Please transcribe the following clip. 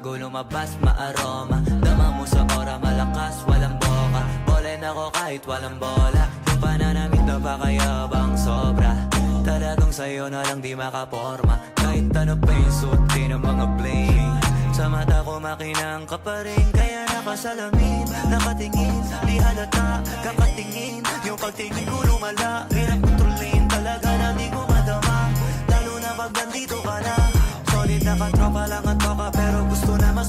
bago lumabas maaroma. Dama mo sa aura malakas, walang boka. Bolen ako kahit walang bola. Yung pananamit na pakayabang sobra. Talagang sa'yo na lang di makaporma. Kahit ano pa yung suotin ng mga bling. Sa mata ko makinang ka pa rin. Kaya nakasalamin, nakatingin. Di halata, kakatingin. Yung pagtingin ko lumala. Hirap kontrolin, talaga na di ko madama. Lalo na pag nandito ka na. Solid na katropa lang at baka pero gusto na mas